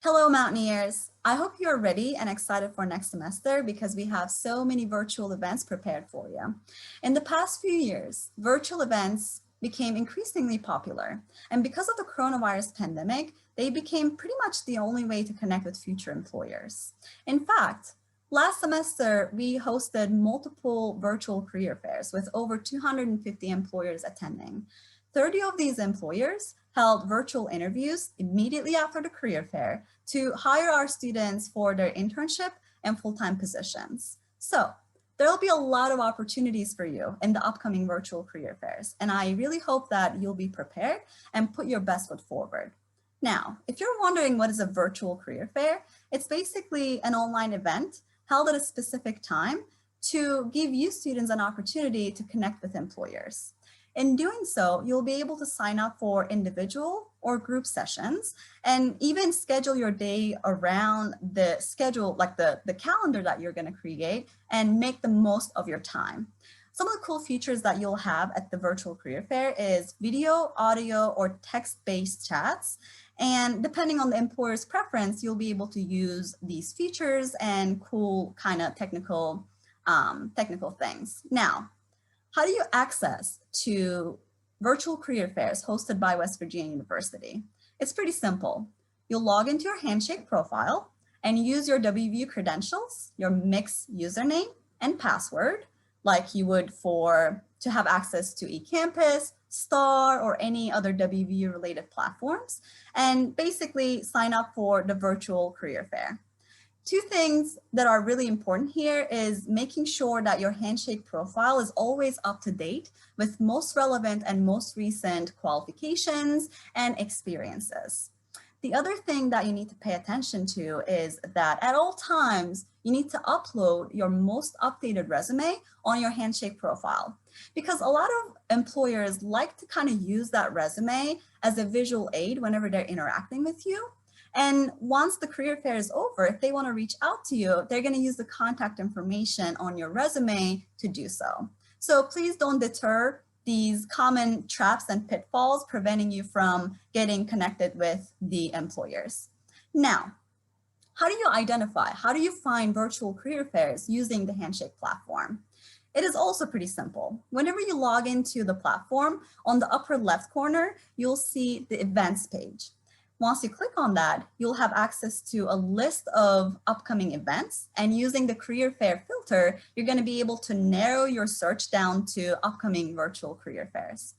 Hello, Mountaineers. I hope you're ready and excited for next semester because we have so many virtual events prepared for you. In the past few years, virtual events became increasingly popular. And because of the coronavirus pandemic, they became pretty much the only way to connect with future employers. In fact, last semester, we hosted multiple virtual career fairs with over 250 employers attending. 30 of these employers held virtual interviews immediately after the career fair to hire our students for their internship and full-time positions. So there'll be a lot of opportunities for you in the upcoming virtual career fairs, and I really hope that you'll be prepared and put your best foot forward. Now, if you're wondering what is a virtual career fair, it's basically an online event held at a specific time to give you students an opportunity to connect with employers. In doing so, you'll be able to sign up for individual or group sessions and even schedule your day around the schedule, like the calendar that you're going to create, and make the most of your time. Some of the cool features that you'll have at the virtual career fair is video, audio, or text-based chats. And depending on the employer's preference, you'll be able to use these features and cool kind of technical things. Now, how do you access to virtual career fairs hosted by West Virginia University? It's pretty simple. You'll log into your Handshake profile and use your WVU credentials, your mixed username and password, like you would to have access to eCampus, STAR, or any other WVU related platforms, and basically sign up for the virtual career fair. Two things that are really important here is making sure that your Handshake profile is always up to date with most relevant and most recent qualifications and experiences. The other thing that you need to pay attention to is that at all times, you need to upload your most updated resume on your Handshake profile, because a lot of employers like to kind of use that resume as a visual aid whenever they're interacting with you. And once the career fair is over, if they want to reach out to you, they're going to use the contact information on your resume to do so. So please don't deter these common traps and pitfalls preventing you from getting connected with the employers. Now, how do you find virtual career fairs using the Handshake platform? It is also pretty simple. Whenever you log into the platform, on the upper left corner, you'll see the events page. Once you click on that, you'll have access to a list of upcoming events, and using the career fair filter, you're going to be able to narrow your search down to upcoming virtual career fairs.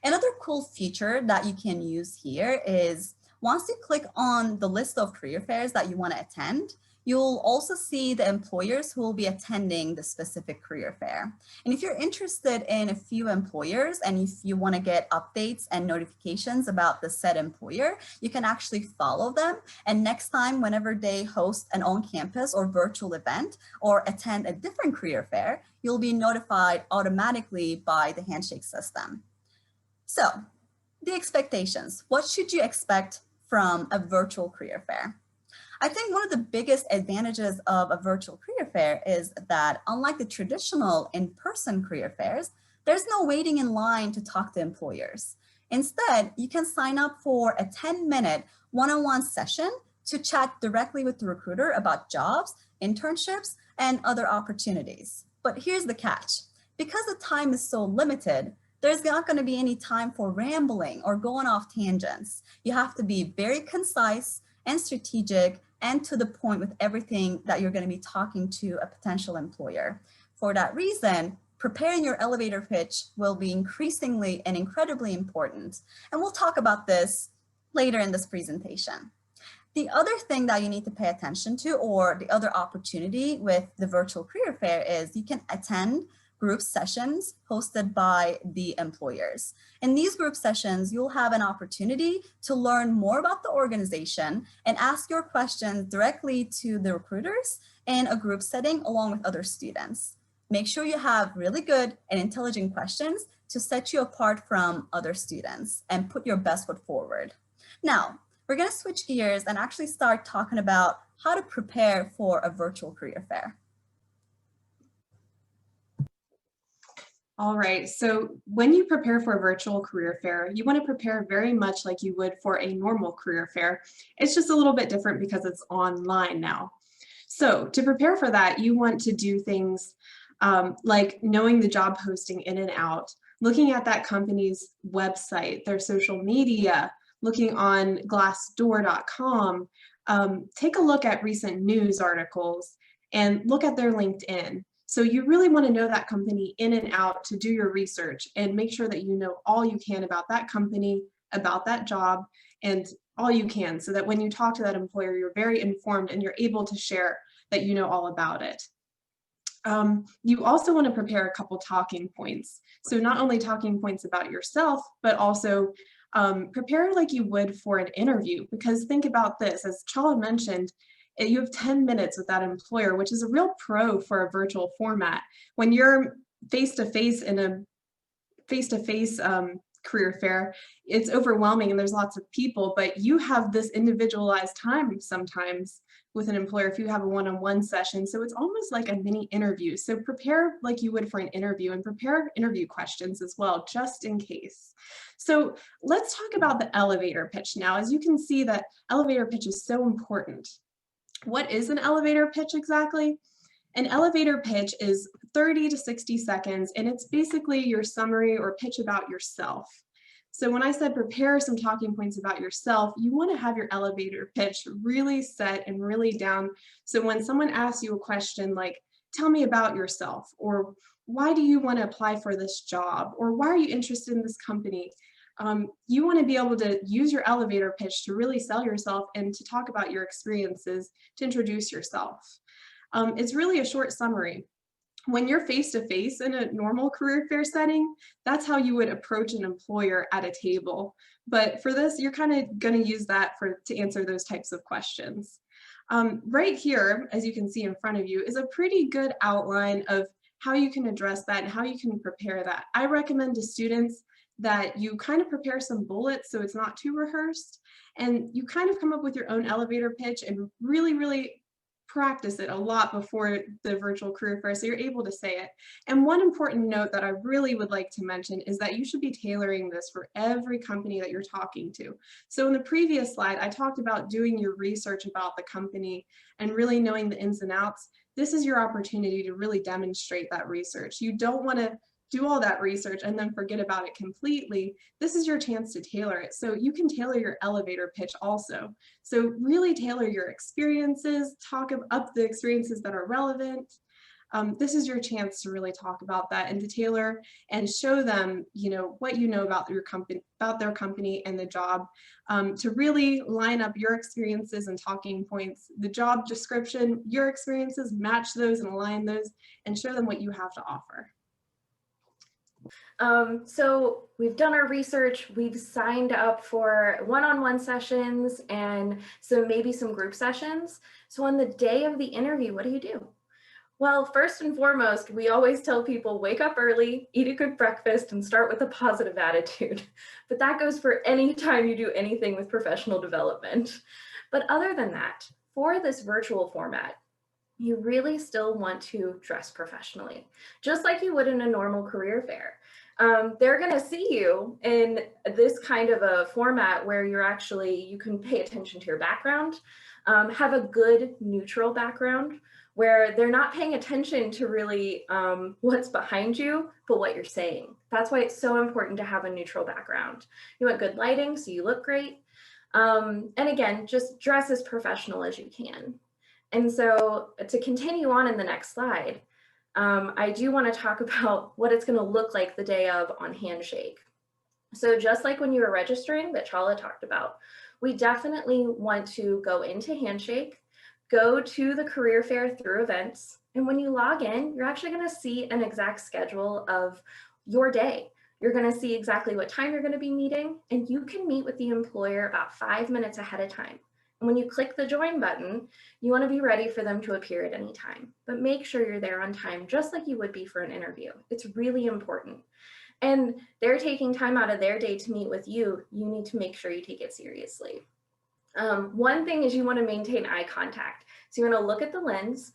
Another cool feature that you can use here is once you click on the list of career fairs that you want to attend, you'll also see the employers who will be attending the specific career fair. And if you're interested in a few employers and if you want to get updates and notifications about the said employer, you can actually follow them. And next time, whenever they host an on-campus or virtual event or attend a different career fair, you'll be notified automatically by the Handshake system. So, the expectations. What should you expect from a virtual career fair? I think one of the biggest advantages of a virtual career fair is that unlike the traditional in-person career fairs, there's no waiting in line to talk to employers. Instead, you can sign up for a 10-minute one-on-one session to chat directly with the recruiter about jobs, internships, and other opportunities. But here's the catch. Because the time is so limited, there's not going to be any time for rambling or going off tangents. You have to be very concise and strategic and to the point with everything that you're going to be talking to a potential employer. For that reason, preparing your elevator pitch will be increasingly and incredibly important. And we'll talk about this later in this presentation. The other thing that you need to pay attention to, or the other opportunity with the virtual career fair, is you can attend group sessions hosted by the employers. In these group sessions, you'll have an opportunity to learn more about the organization and ask your questions directly to the recruiters in a group setting along with other students. Make sure you have really good and intelligent questions to set you apart from other students and put your best foot forward. Now, we're going to switch gears and actually start talking about how to prepare for a virtual career fair. All right, so when you prepare for a virtual career fair, you want to prepare very much like you would for a normal career fair. It's just a little bit different because it's online now. So to prepare for that, you want to do things like knowing the job posting in and out, looking at that company's website, their social media, looking on glassdoor.com, take a look at recent news articles and look at their LinkedIn. So you really want to know that company in and out to do your research and make sure that you know all you can about that company, about that job, and all you can so that when you talk to that employer, you're very informed and you're able to share that you know all about it. You also want to prepare a couple talking points. So not only talking points about yourself, but also prepare like you would for an interview, because think about this, as Chala mentioned, you have 10 minutes with that employer, which is a real pro for a virtual format. When you're face-to-face in a face-to-face career fair, it's overwhelming and there's lots of people, but you have this individualized time sometimes with an employer if you have a one-on-one session. So it's almost like a mini interview. So prepare like you would for an interview and prepare interview questions as well, just in case. So let's talk about the elevator pitch now. As you can see, that elevator pitch is so important. What is an elevator pitch exactly? An elevator pitch is 30 to 60 seconds, and it's basically your summary or pitch about yourself. So when I said prepare some talking points about yourself, you want to have your elevator pitch really set and really down. So when someone asks you a question like, tell me about yourself, or why do you want to apply for this job, or why are you interested in this company? You want to be able to use your elevator pitch to really sell yourself and to talk about your experiences, to introduce yourself. It's really a short summary. When you're face-to-face in a normal career fair setting, that's how you would approach an employer at a table. But for this, you're kind of going to use that to answer those types of questions. Right here, as you can see in front of you, is a pretty good outline of how you can address that and how you can prepare that. I recommend to students that you kind of prepare some bullets so it's not too rehearsed, and you kind of come up with your own elevator pitch and really practice it a lot before the virtual career fair so you're able to say it. And one important note that I really would like to mention is that you should be tailoring this for every company that you're talking to. So in the previous slide, I talked about doing your research about the company and really knowing the ins and outs. This is your opportunity to really demonstrate that research. You don't want to do all that research and then forget about it completely. This is your chance to tailor it. So you can tailor your elevator pitch also. So really tailor your experiences, talk up the experiences that are relevant. This is your chance to really talk about that and to tailor and show them, what you know about your company, about their company and the job, to really line up your experiences and talking points, the job description, your experiences, match those and align those, and show them what you have to offer. So we've done our research, we've signed up for one-on-one sessions and maybe some group sessions. So on the day of the interview, what do you do? Well, first and foremost, we always tell people wake up early, eat a good breakfast, and start with a positive attitude. But that goes for any time you do anything with professional development. But other than that, for this virtual format, you really still want to dress professionally, just like you would in a normal career fair. They're going to see you in this kind of a format where you can pay attention to your background, have a good neutral background where they're not paying attention to really what's behind you, but what you're saying. That's why it's so important to have a neutral background. You want good lighting so you look great. And again, just dress as professional as you can. And so to continue on in the next slide, I do want to talk about what it's going to look like the day of on Handshake. So just like when you were registering that Chala talked about, we definitely want to go into Handshake, go to the career fair through events, and when you log in, you're actually going to see an exact schedule of your day. You're going to see exactly what time you're going to be meeting, and you can meet with the employer about 5 minutes ahead of time. And when you click the join button, you want to be ready for them to appear at any time, but make sure you're there on time, just like you would be for an interview. It's really important. And they're taking time out of their day to meet with you. You need to make sure you take it seriously. One thing is you want to maintain eye contact. So you want to look at the lens,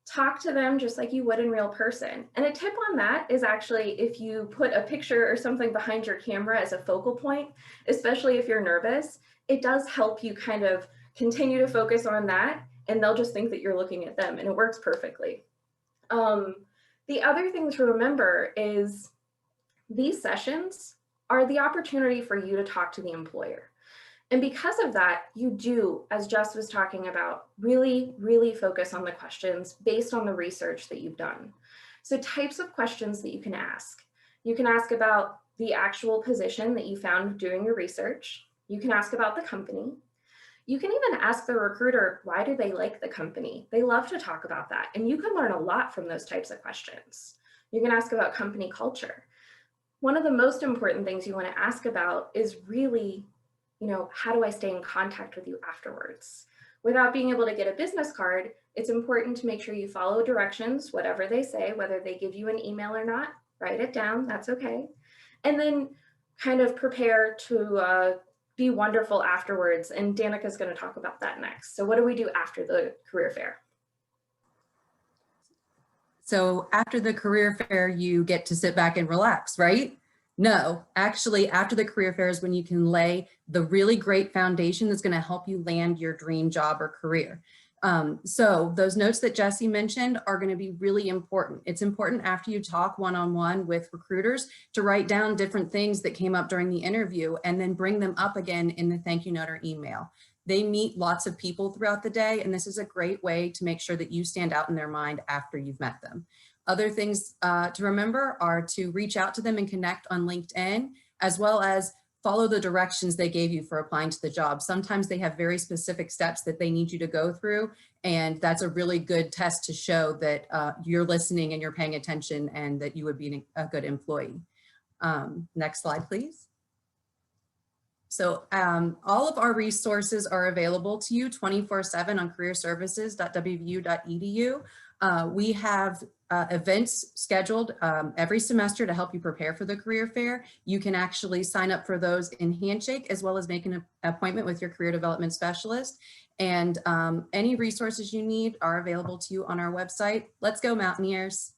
talk to them just like you would in real person. And a tip on that is actually if you put a picture or something behind your camera as a focal point, especially if you're nervous, it does help you kind of continue to focus on that, and they'll just think that you're looking at them, and it works perfectly. The other thing to remember is these sessions are the opportunity for you to talk to the employer. And because of that, you do, as Jess was talking about, really, really focus on the questions based on the research that you've done. So types of questions that you can ask. You can ask about the actual position that you found doing your research. You can ask about the company. You can even ask the recruiter, why do they like the company? They love to talk about that. And you can learn a lot from those types of questions. You can ask about company culture. One of the most important things you want to ask about is really, how do I stay in contact with you afterwards? Without being able to get a business card, it's important to make sure you follow directions, whatever they say, whether they give you an email or not, write it down, that's okay. And then kind of prepare to be wonderful afterwards. And Danica's going to talk about that next. So what do we do after the career fair? So after the career fair, you get to sit back and relax, right? No, actually, after the career fair is when you can lay the really great foundation that's going to help you land your dream job or career. So those notes that Jesse mentioned are going to be really important. It's important after you talk one-on-one with recruiters to write down different things that came up during the interview and then bring them up again in the thank you note or email. They meet lots of people throughout the day, and this is a great way to make sure that you stand out in their mind after you've met them. Other things to remember are to reach out to them and connect on LinkedIn, as well as follow the directions they gave you for applying to the job. Sometimes they have very specific steps that they need you to go through, and that's a really good test to show that you're listening and you're paying attention and that you would be a good employee. Next slide, please. So all of our resources are available to you 24/7 on careerservices.wvu.edu. We have events scheduled every semester to help you prepare for the career fair. You can actually sign up for those in Handshake, as well as make an appointment with your career development specialist. And any resources you need are available to you on our website. Let's go, Mountaineers.